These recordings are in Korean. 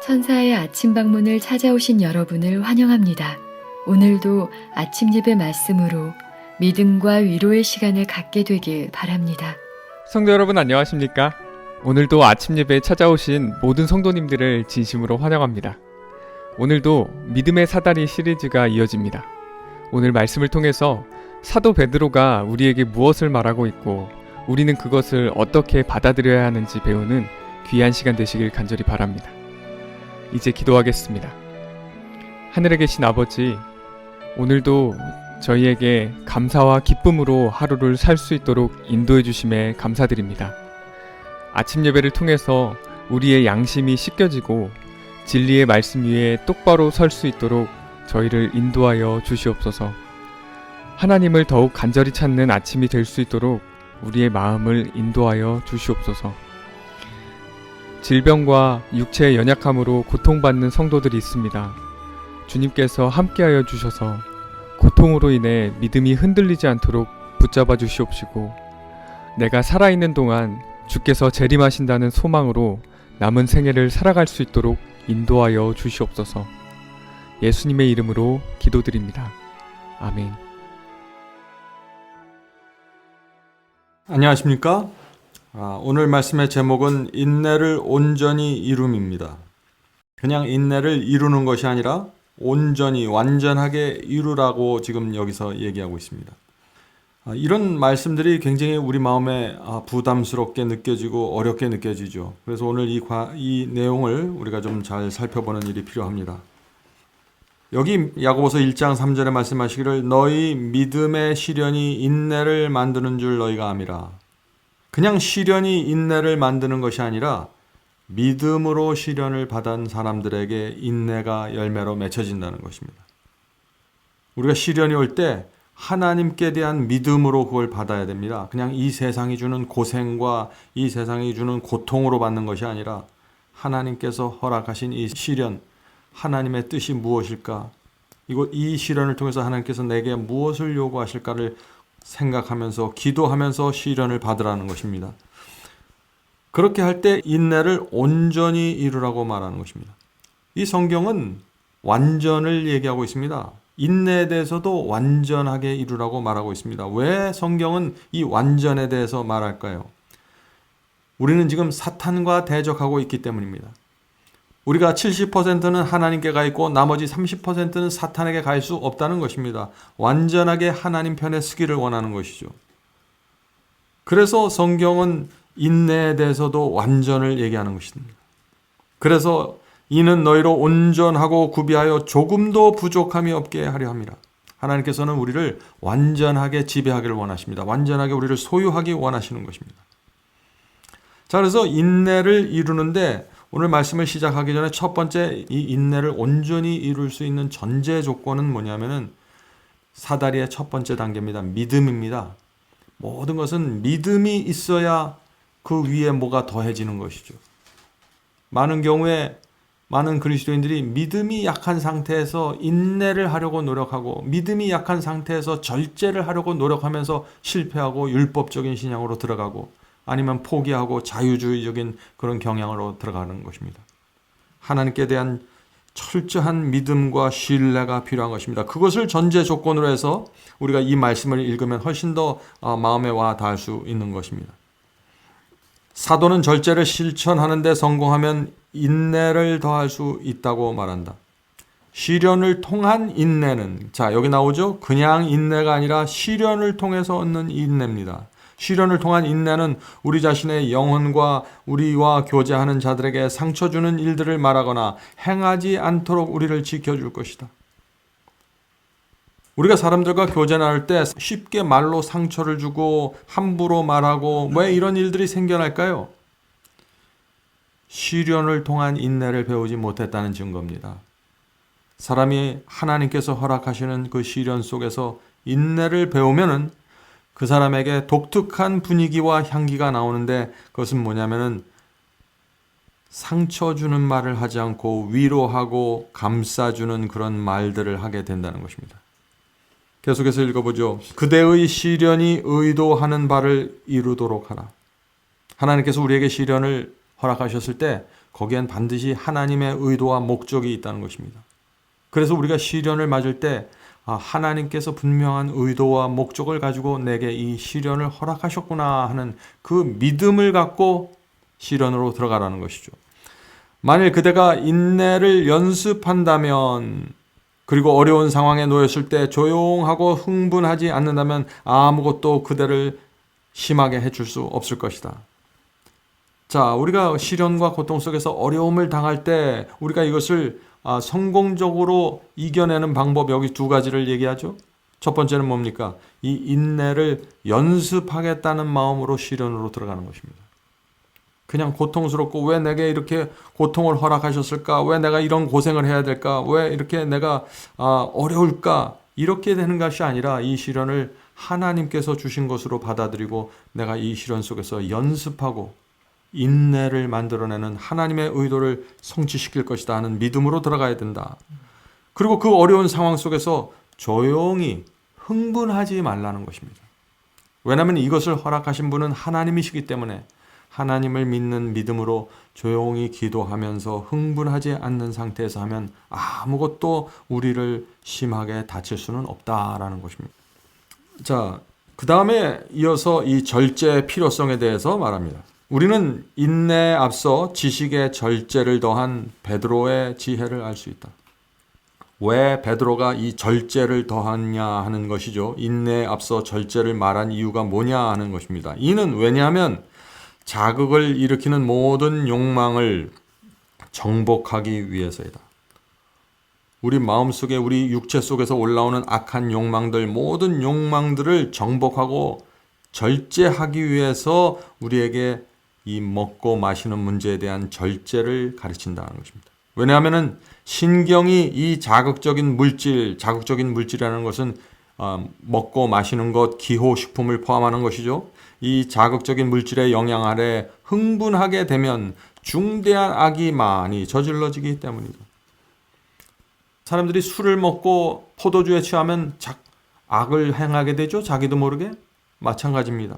천사의 아침 방문을 찾아오신 여러분을 환영합니다. 오늘도 아침 예배 말씀으로 믿음과 위로의 시간을 갖게 되길 바랍니다. 성도 여러분 안녕하십니까? 오늘도 아침 예배에 찾아오신 모든 성도님들을 진심으로 환영합니다. 오늘도 믿음의 사다리 시리즈가 이어집니다. 오늘 말씀을 통해서 사도 베드로가 우리에게 무엇을 말하고 있고 우리는 그것을 어떻게 받아들여야 하는지 배우는 귀한 시간 되시길 간절히 바랍니다. 이제 기도하겠습니다. 하늘에 계신 아버지, 오늘도 저희에게 감사와 기쁨으로 하루를 살 수 있도록 인도해 주심에 감사드립니다. 아침 예배를 통해서 우리의 양심이 씻겨지고 진리의 말씀 위에 똑바로 설 수 있도록 저희를 인도하여 주시옵소서. 하나님을 더욱 간절히 찾는 아침이 될 수 있도록 우리의 마음을 인도하여 주시옵소서. 질병과 육체의 연약함으로 고통받는 성도들이 있습니다. 주님께서 함께하여 주셔서 고통으로 인해 믿음이 흔들리지 않도록 붙잡아 주시옵시고, 내가 살아있는 동안 주께서 재림하신다는 소망으로 남은 생애를 살아갈 수 있도록 인도하여 주시옵소서. 예수님의 이름으로 기도드립니다. 아멘. 안녕하십니까? 오늘 말씀의 제목은 인내를 온전히 이룸입니다. 그냥 인내를 이루는 것이 아니라 온전히 완전하게 이루라고 지금 여기서 얘기하고 있습니다. 이런 말씀들이 굉장히 우리 마음에 부담스럽게 느껴지고 어렵게 느껴지죠. 그래서 오늘 이 내용을 우리가 좀 잘 살펴보는 일이 필요합니다. 여기 야고보서 1장 3절에 말씀하시기를 너희 믿음의 시련이 인내를 만드는 줄 너희가 아미라. 그냥 시련이 인내를 만드는 것이 아니라 믿음으로 시련을 받은 사람들에게 인내가 열매로 맺혀진다는 것입니다. 우리가 시련이 올 때 하나님께 대한 믿음으로 그걸 받아야 됩니다. 그냥 이 세상이 주는 고생과 이 세상이 주는 고통으로 받는 것이 아니라 하나님께서 허락하신 이 시련, 하나님의 뜻이 무엇일까? 이 시련을 통해서 하나님께서 내게 무엇을 요구하실까를 생각하면서 기도하면서 시련을 받으라는 것입니다. 그렇게 할 때 인내를 온전히 이루라고 말하는 것입니다. 이 성경은 완전을 얘기하고 있습니다. 인내에 대해서도 완전하게 이루라고 말하고 있습니다. 왜 성경은 이 완전에 대해서 말할까요? 우리는 지금 사탄과 대적하고 있기 때문입니다. 우리가 70%는 하나님께 가 있고 나머지 30%는 사탄에게 갈 수 없다는 것입니다. 완전하게 하나님 편에 서기를 원하는 것이죠. 그래서 성경은 인내에 대해서도 완전을 얘기하는 것입니다. 그래서 이는 너희로 온전하고 구비하여 조금도 부족함이 없게 하려 함이라. 하나님께서는 우리를 완전하게 지배하기를 원하십니다. 완전하게 우리를 소유하기 원하시는 것입니다. 자, 그래서 인내를 이루는데 오늘 말씀을 시작하기 전에 첫 번째 이 인내를 온전히 이룰 수 있는 전제 조건은 뭐냐면은 사다리의 첫 번째 단계입니다. 믿음입니다. 모든 것은 믿음이 있어야 그 위에 뭐가 더해지는 것이죠. 많은 경우에 많은 그리스도인들이 믿음이 약한 상태에서 인내를 하려고 노력하고 믿음이 약한 상태에서 절제를 하려고 노력하면서 실패하고 율법적인 신앙으로 들어가고 아니면 포기하고 자유주의적인 그런 경향으로 들어가는 것입니다. 하나님께 대한 철저한 믿음과 신뢰가 필요한 것입니다. 그것을 전제 조건으로 해서 우리가 이 말씀을 읽으면 훨씬 더 마음에 와 닿을 수 있는 것입니다. 사도는 절제를 실천하는 데 성공하면 인내를 더할 수 있다고 말한다. 시련을 통한 인내는, 자, 여기 나오죠? 그냥 인내가 아니라 시련을 통해서 얻는 인내입니다. 시련을 통한 인내는 우리 자신의 영혼과 우리와 교제하는 자들에게 상처 주는 일들을 말하거나 행하지 않도록 우리를 지켜줄 것이다. 우리가 사람들과 교제 나눌 때 쉽게 말로 상처를 주고 함부로 말하고 왜 이런 일들이 생겨날까요? 시련을 통한 인내를 배우지 못했다는 증거입니다. 사람이 하나님께서 허락하시는 그 시련 속에서 인내를 배우면은 그 사람에게 독특한 분위기와 향기가 나오는데 그것은 뭐냐면은 상처 주는 말을 하지 않고 위로하고 감싸주는 그런 말들을 하게 된다는 것입니다. 계속해서 읽어보죠. 그대의 시련이 의도하는 바를 이루도록 하라. 하나님께서 우리에게 시련을 허락하셨을 때 거기엔 반드시 하나님의 의도와 목적이 있다는 것입니다. 그래서 우리가 시련을 맞을 때 하나님께서 분명한 의도와 목적을 가지고 내게 이 시련을 허락하셨구나 하는 그 믿음을 갖고 시련으로 들어가라는 것이죠. 만일 그대가 인내를 연습한다면, 그리고 어려운 상황에 놓였을 때 조용하고 흥분하지 않는다면 아무것도 그대를 심하게 해줄 수 없을 것이다. 자, 우리가 시련과 고통 속에서 어려움을 당할 때 우리가 이것을 성공적으로 이겨내는 방법, 여기 두 가지를 얘기하죠. 첫 번째는 뭡니까? 이 인내를 연습하겠다는 마음으로 시련으로 들어가는 것입니다. 그냥 고통스럽고 왜 내게 이렇게 고통을 허락하셨을까? 왜 내가 이런 고생을 해야 될까? 왜 이렇게 내가 어려울까? 이렇게 되는 것이 아니라 이 시련을 하나님께서 주신 것으로 받아들이고 내가 이 시련 속에서 연습하고 인내를 만들어내는 하나님의 의도를 성취시킬 것이다 하는 믿음으로 들어가야 된다. 그리고 그 어려운 상황 속에서 조용히 흥분하지 말라는 것입니다. 왜냐하면 이것을 허락하신 분은 하나님이시기 때문에 하나님을 믿는 믿음으로 조용히 기도하면서 흥분하지 않는 상태에서 하면 아무것도 우리를 심하게 다칠 수는 없다라는 것입니다. 자, 그 다음에 이어서 이 절제의 필요성에 대해서 말합니다. 우리는 인내에 앞서 지식의 절제를 더한 베드로의 지혜를 알 수 있다. 왜 베드로가 이 절제를 더하냐 하는 것이죠. 인내에 앞서 절제를 말한 이유가 뭐냐 하는 것입니다. 이는 왜냐하면 자극을 일으키는 모든 욕망을 정복하기 위해서이다. 우리 마음속에, 우리 육체 속에서 올라오는 악한 욕망들, 모든 욕망들을 정복하고 절제하기 위해서 우리에게 이 먹고 마시는 문제에 대한 절제를 가르친다는 것입니다. 왜냐하면 신경이 이 자극적인 물질이라는 것은 먹고 마시는 것, 기호식품을 포함하는 것이죠. 이 자극적인 물질의 영향 아래 흥분하게 되면 중대한 악이 많이 저질러지기 때문이다. 사람들이 술을 먹고 포도주에 취하면 악을 행하게 되죠. 자기도 모르게. 마찬가지입니다.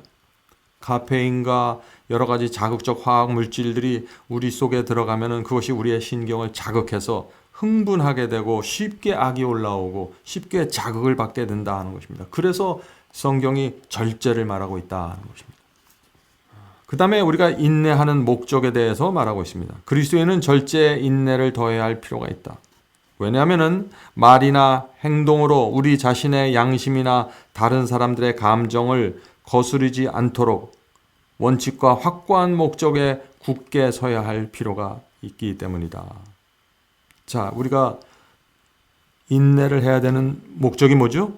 카페인과 여러 가지 자극적 화학 물질들이 우리 속에 들어가면 그것이 우리의 신경을 자극해서 흥분하게 되고 쉽게 악이 올라오고 쉽게 자극을 받게 된다 하는 것입니다. 그래서 성경이 절제를 말하고 있다 하는 것입니다. 그 다음에 우리가 인내하는 목적에 대해서 말하고 있습니다. 그리스도인은 절제에 인내를 더해야 할 필요가 있다. 왜냐하면 말이나 행동으로 우리 자신의 양심이나 다른 사람들의 감정을 거스르지 않도록 원칙과 확고한 목적에 굳게 서야 할 필요가 있기 때문이다. 자, 우리가 인내를 해야 되는 목적이 뭐죠?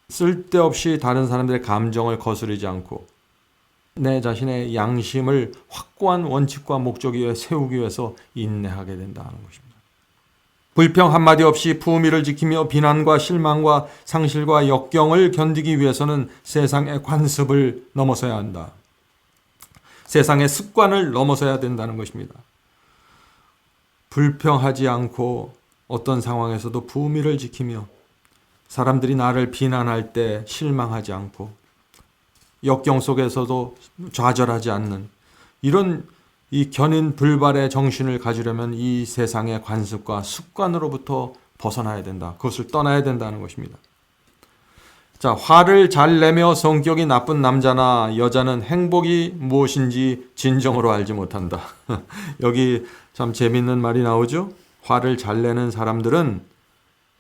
쓸데없이 다른 사람들의 감정을 거스르지 않고 내 자신의 양심을 확고한 원칙과 목적 위에 세우기 위해서 인내하게 된다는 것입니다. 불평 한마디 없이 품위를 지키며 비난과 실망과 상실과 역경을 견디기 위해서는 세상의 관습을 넘어서야 한다. 세상의 습관을 넘어서야 된다는 것입니다. 불평하지 않고 어떤 상황에서도 품위를 지키며 사람들이 나를 비난할 때 실망하지 않고 역경 속에서도 좌절하지 않는 이런 이 견인 불발의 정신을 가지려면 이 세상의 관습과 습관으로부터 벗어나야 된다. 그것을 떠나야 된다는 것입니다. 자, 화를 잘 내며 성격이 나쁜 남자나 여자는 행복이 무엇인지 진정으로 알지 못한다. 여기 참 재밌는 말이 나오죠? 화를 잘 내는 사람들은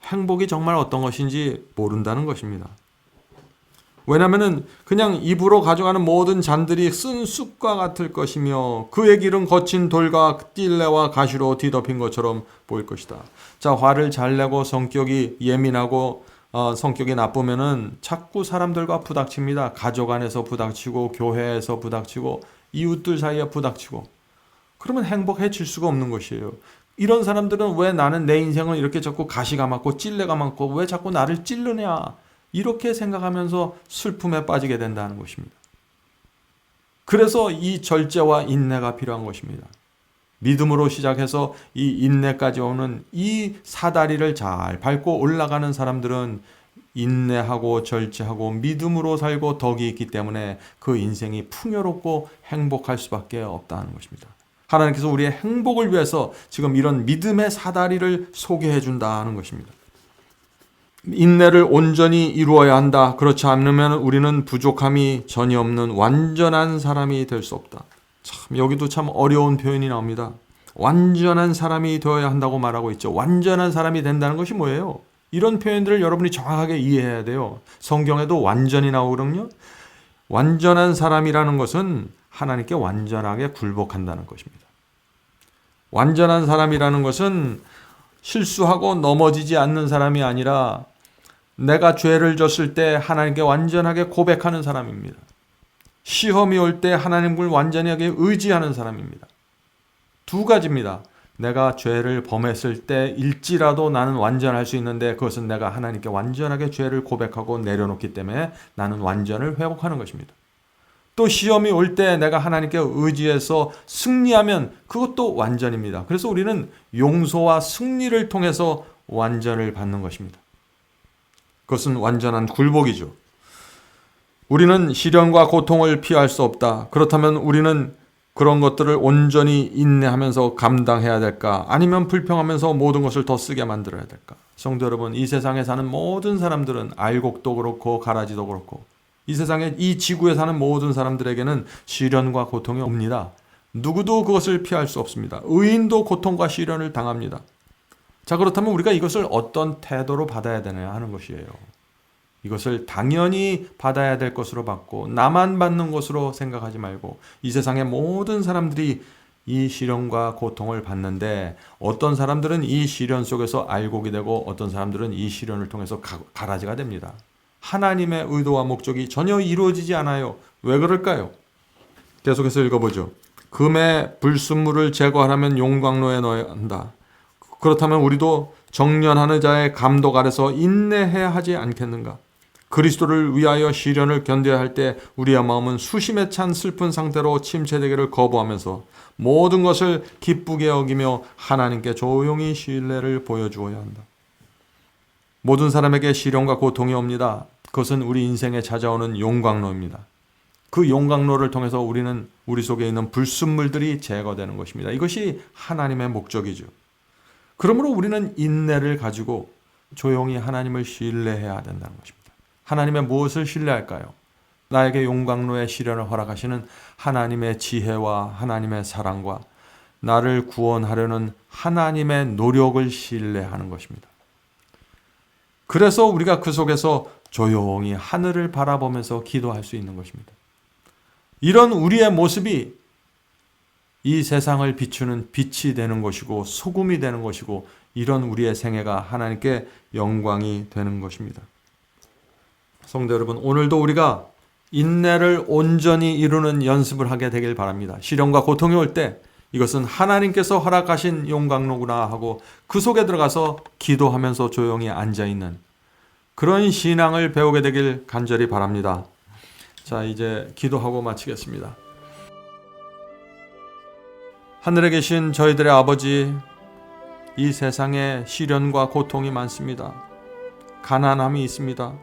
행복이 정말 어떤 것인지 모른다는 것입니다. 왜냐하면 그냥 입으로 가져가는 모든 잔들이 쓴 쑥과 같을 것이며 그의 길은 거친 돌과 띨레와 가시로 뒤덮인 것처럼 보일 것이다. 자, 화를 잘 내고 성격이 예민하고 성격이 나쁘면은 자꾸 사람들과 부닥칩니다. 가족 안에서 부닥치고 교회에서 부닥치고 이웃들 사이에 부닥치고 그러면 행복해질 수가 없는 것이에요. 이런 사람들은 왜 나는 내 인생을 이렇게 자꾸 가시가 많고 찔레가 많고 왜 자꾸 나를 찌르냐 이렇게 생각하면서 슬픔에 빠지게 된다는 것입니다. 그래서 이 절제와 인내가 필요한 것입니다. 믿음으로 시작해서 이 인내까지 오는 이 사다리를 잘 밟고 올라가는 사람들은 인내하고 절제하고 믿음으로 살고 덕이 있기 때문에 그 인생이 풍요롭고 행복할 수밖에 없다는 것입니다. 하나님께서 우리의 행복을 위해서 지금 이런 믿음의 사다리를 소개해 준다는 것입니다. 인내를 온전히 이루어야 한다. 그렇지 않으면 우리는 부족함이 전혀 없는 완전한 사람이 될 수 없다. 참 여기도 참 어려운 표현이 나옵니다. 완전한 사람이 되어야 한다고 말하고 있죠. 완전한 사람이 된다는 것이 뭐예요? 이런 표현들을 여러분이 정확하게 이해해야 돼요. 성경에도 완전히 나오거든요. 완전한 사람이라는 것은 하나님께 완전하게 굴복한다는 것입니다. 완전한 사람이라는 것은 실수하고 넘어지지 않는 사람이 아니라 내가 죄를 졌을 때 하나님께 완전하게 고백하는 사람입니다. 시험이 올 때 하나님을 완전하게 의지하는 사람입니다. 두 가지입니다. 내가 죄를 범했을 때일지라도 나는 완전할 수 있는데 그것은 내가 하나님께 완전하게 죄를 고백하고 내려놓기 때문에 나는 완전을 회복하는 것입니다. 또 시험이 올 때 내가 하나님께 의지해서 승리하면 그것도 완전입니다. 그래서 우리는 용서와 승리를 통해서 완전을 받는 것입니다. 그것은 완전한 굴복이죠. 우리는 시련과 고통을 피할 수 없다. 그렇다면 우리는 그런 것들을 온전히 인내하면서 감당해야 될까? 아니면 불평하면서 모든 것을 더 쓰게 만들어야 될까? 성도 여러분, 이 세상에 사는 모든 사람들은 알곡도 그렇고 가라지도 그렇고 이 세상에 이 지구에 사는 모든 사람들에게는 시련과 고통이 옵니다. 누구도 그것을 피할 수 없습니다. 의인도 고통과 시련을 당합니다. 자, 그렇다면 우리가 이것을 어떤 태도로 받아야 되느냐 하는 것이에요. 이것을 당연히 받아야 될 것으로 받고 나만 받는 것으로 생각하지 말고 이 세상의 모든 사람들이 이 시련과 고통을 받는데 어떤 사람들은 이 시련 속에서 알곡이 되고 어떤 사람들은 이 시련을 통해서 가라지가 됩니다. 하나님의 의도와 목적이 전혀 이루어지지 않아요. 왜 그럴까요? 계속해서 읽어보죠. 금의 불순물을 제거하려면 용광로에 넣어야 한다. 그렇다면 우리도 정련하는 자의 감독 아래서 인내해야 하지 않겠는가? 그리스도를 위하여 시련을 견뎌야 할 때 우리의 마음은 수심에 찬 슬픈 상태로 침체되기를 거부하면서 모든 것을 기쁘게 여기며 하나님께 조용히 신뢰를 보여주어야 한다. 모든 사람에게 시련과 고통이 옵니다. 그것은 우리 인생에 찾아오는 용광로입니다. 그 용광로를 통해서 우리는 우리 속에 있는 불순물들이 제거되는 것입니다. 이것이 하나님의 목적이죠. 그러므로 우리는 인내를 가지고 조용히 하나님을 신뢰해야 된다는 것입니다. 하나님의 무엇을 신뢰할까요? 나에게 용광로의 시련을 허락하시는 하나님의 지혜와 하나님의 사랑과 나를 구원하려는 하나님의 노력을 신뢰하는 것입니다. 그래서 우리가 그 속에서 조용히 하늘을 바라보면서 기도할 수 있는 것입니다. 이런 우리의 모습이 이 세상을 비추는 빛이 되는 것이고 소금이 되는 것이고 이런 우리의 생애가 하나님께 영광이 되는 것입니다. 성도 여러분, 오늘도 우리가 인내를 온전히 이루는 연습을 하게 되길 바랍니다. 시련과 고통이 올 때 이것은 하나님께서 허락하신 용광로구나 하고 그 속에 들어가서 기도하면서 조용히 앉아있는 그런 신앙을 배우게 되길 간절히 바랍니다. 자, 이제 기도하고 마치겠습니다. 하늘에 계신 저희들의 아버지, 이 세상에 시련과 고통이 많습니다. 가난함이 있습니다.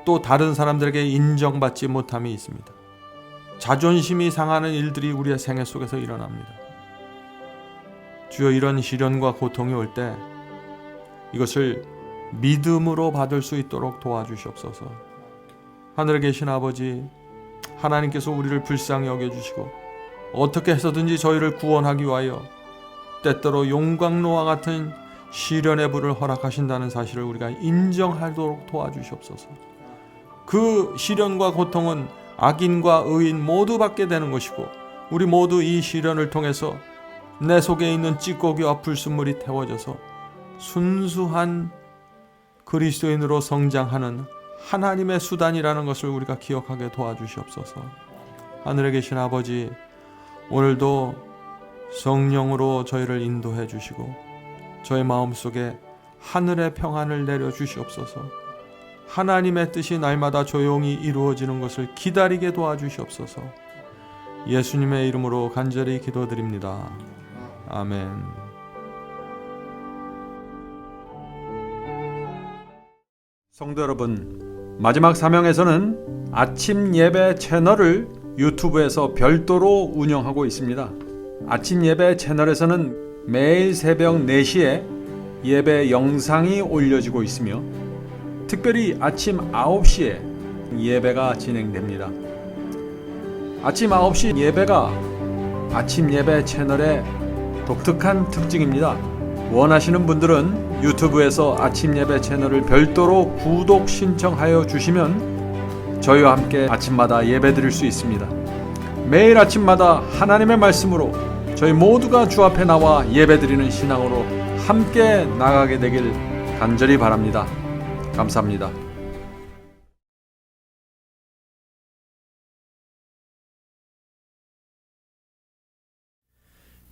또 다른 사람들에게 인정받지 못함이 있습니다. 자존심이 상하는 일들이 우리의 생애 속에서 일어납니다. 주여, 이런 시련과 고통이 올 때 이것을 믿음으로 받을 수 있도록 도와주시옵소서. 하늘에 계신 아버지, 하나님께서 우리를 불쌍히 여겨주시고 어떻게 해서든지 저희를 구원하기 위하여 때때로 용광로와 같은 시련의 불을 허락하신다는 사실을 우리가 인정하도록 도와주시옵소서. 그 시련과 고통은 악인과 의인 모두 받게 되는 것이고 우리 모두 이 시련을 통해서 내 속에 있는 찌꺼기와 불순물이 태워져서 순수한 그리스도인으로 성장하는 하나님의 수단이라는 것을 우리가 기억하게 도와주시옵소서. 하늘에 계신 아버지, 오늘도 성령으로 저희를 인도해 주시고 저희 마음속에 하늘의 평안을 내려주시옵소서. 하나님의 뜻이 날마다 조용히 이루어지는 것을 기다리게 도와주시옵소서. 예수님의 이름으로 간절히 기도드립니다. 아멘. 성도 여러분, 마지막 사명에서는 아침 예배 채널을 유튜브에서 별도로 운영하고 있습니다. 아침 예배 채널에서는 매일 새벽 4시에 예배 영상이 올려지고 있으며 특별히 아침 9시에 예배가 진행됩니다. 아침 9시 예배가 아침 예배 채널의 독특한 특징입니다. 원하시는 분들은 유튜브에서 아침 예배 채널을 별도로 구독 신청하여 주시면 저희와 함께 아침마다 예배 드릴 수 있습니다. 매일 아침마다 하나님의 말씀으로 저희 모두가 주 앞에 나와 예배 드리는 신앙으로 함께 나가게 되길 간절히 바랍니다. 감사합니다.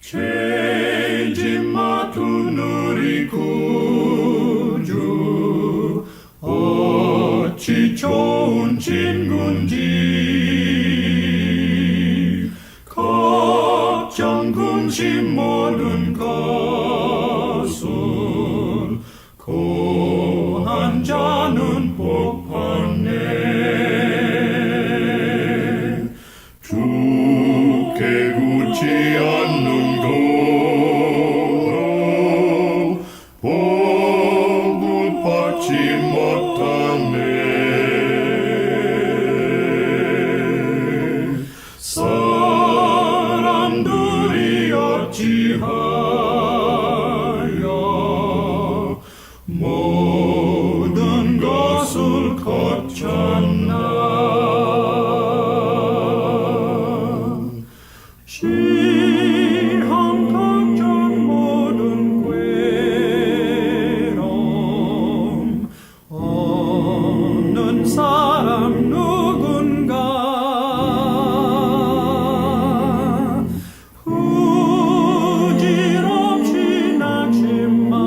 죄짐 맡은 우리 구주 어찌 좋은 친구인지 걱정 근심 모든 것을 고한 자는 복 받네. 주께 굳지 않는 거로 복을 받지 못하네. 사람들이 어찌하여 모든 것을 거쳤나. 시험 걱정 모든 괴로움 없는 사람 누군가 부질없이 낙심 말고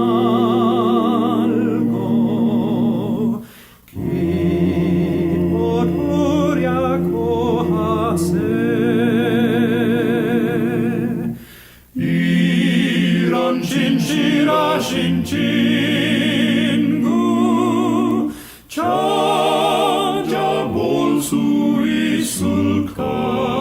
기도하려고 하세. 이런 진실하신 친구 찾아볼 수 있을까?